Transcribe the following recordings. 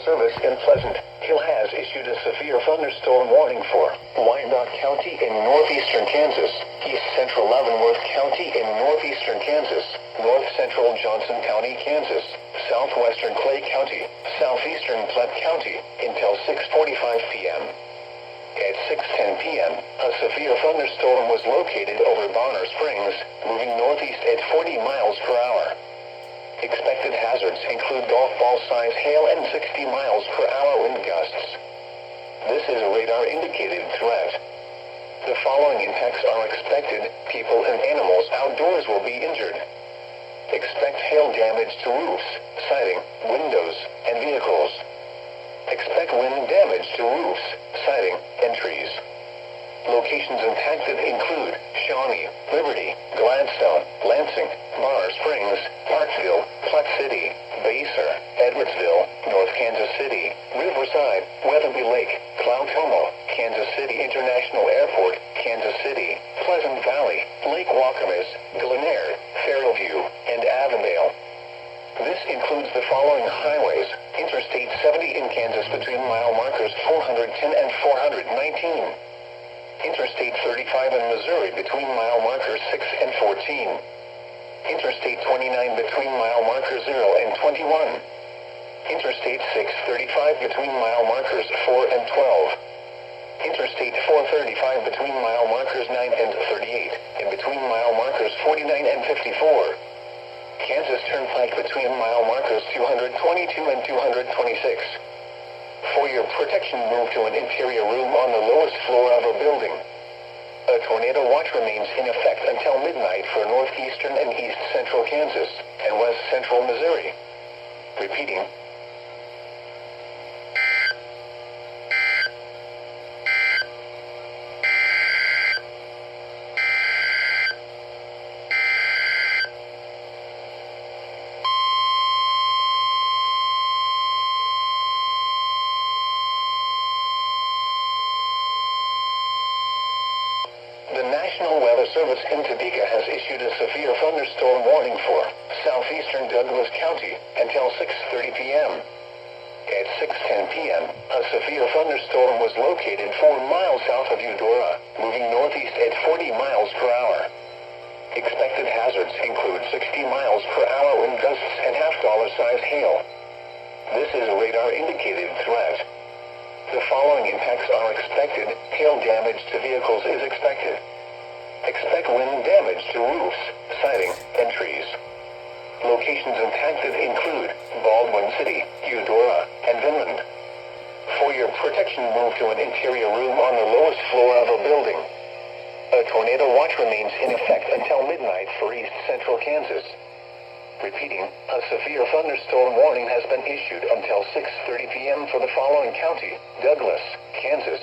Service in Pleasant Hill has issued a severe thunderstorm warning for Wyandotte County in northeastern Kansas, east central Leavenworth County in northeastern Kansas, north central Johnson County, Kansas, southwestern Clay County, southeastern Platte County until 6:45 p.m. At 6:10 p.m., a severe thunderstorm was located over Bonner Springs, moving northeast at 40 miles per hour. Expected hazards include golf ball size hail and 60 miles per hour wind gusts. This is a radar indicated threat. The following impacts are expected. People and animals outdoors will be injured. Expect hail damage to roofs, siding, windows, and vehicles. Expect wind damage to roofs, siding, and trees. Locations impacted include Shawnee, Liberty, Gladstone, Lansing, Bonner Springs, Parkville, Platte City, Basehor, Edwardsville, North Kansas City, Riverside, Weatherby Lake, Cloud-Como, Kansas City International Airport, Kansas City, Pleasant Valley, Lake Wakamas, Glenare, Fairview, and Avondale. This includes the following highways: Interstate 70 in Kansas between mile markers 410 and 419. Interstate 35 in Missouri between mile markers 6 and 14. Interstate 29 between mile markers 0 and 21. Interstate 635 between mile markers 4 and 12. Interstate 435 between mile markers 9 and 38, and between mile markers 49 and 54. Kansas Turnpike between mile markers 222 and 226. For your protection, move to an interior room on the lowest floor of a building. A tornado watch remains in effect until midnight for northeastern and east central Kansas and west central Missouri. Repeating. The National Weather Service in Topeka has issued a severe thunderstorm warning for southeastern Douglas County until 6:30 p.m. At 6:10 p.m., a severe thunderstorm was located 4 miles south of Eudora, moving northeast at 40 miles per hour. Expected hazards include 60 miles per hour wind gusts and half-dollar-size hail. This is a radar-indicated threat. The following impacts are expected. Hail damage to vehicles is expected. Expect wind damage to roofs, siding, and trees. Locations impacted include Baldwin City, Eudora, and Vinland. For your protection, move to an interior room on the lowest floor of a building. A tornado watch remains in effect until midnight for east central Kansas. Repeating, a severe thunderstorm warning has been issued until 6:30 p.m. for the following county: Douglas, Kansas.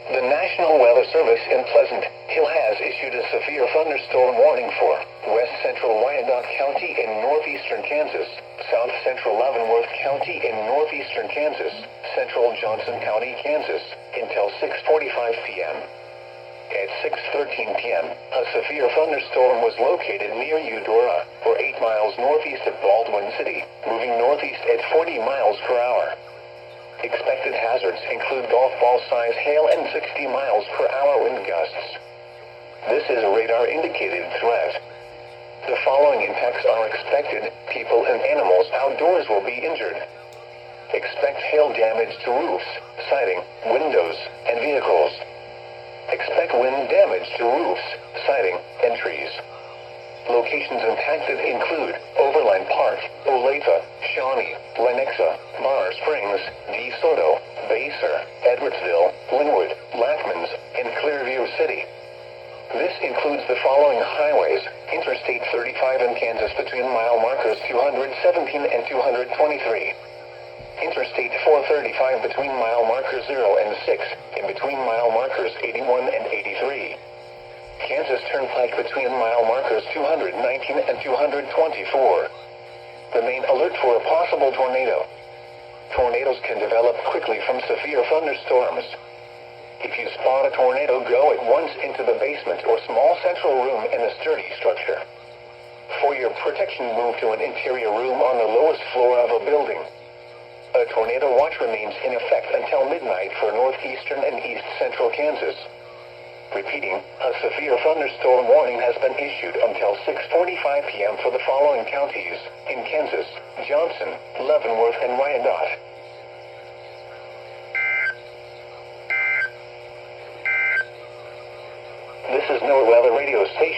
The National Weather Service in Pleasant Hill has issued a severe thunderstorm warning for west central Wyandotte County in northeastern Kansas, south central Leavenworth County in northeastern Kansas, central Johnson County, Kansas, until 6:45 p.m. At 6:13 p.m., a severe thunderstorm was located near Eudora, or 8 miles northeast of Baldwin City, moving northeast at 40 miles per hour. Expected hazards include golf ball size hail and 60 miles per hour wind gusts. This is a radar indicated threat. The following impacts are expected. People and animals outdoors will be injured. Expect hail damage to roofs, siding, windows, and vehicles. Expect wind damage to roofs, siding, and trees. Locations impacted include Overland Park, Olathe, Shawnee, Lenexa, Bonner Springs, DeSoto, Basehor, Edwardsville, Linwood, Lackmans, and Clearview City. This includes the following highways: Interstate 35 in Kansas between mile markers 217 and 223. Interstate 435 between mile markers 0 and 6, and between mile markers 81 and 83. Kansas Turnpike between mile markers 219 and 224. The main alert for a possible tornado. Tornadoes can develop quickly from severe thunderstorms. If you spot a tornado, go at once into the basement or small central room in a sturdy structure. For your protection, move to an interior room on the lowest floor of a building. A tornado watch remains in effect until midnight for northeastern and east central Kansas. Repeating, a severe thunderstorm warning has been issued until 6:45 p.m. for the following counties in Kansas: Johnson, Leavenworth, and Wyandotte. This is NOAA Weather Radio Station.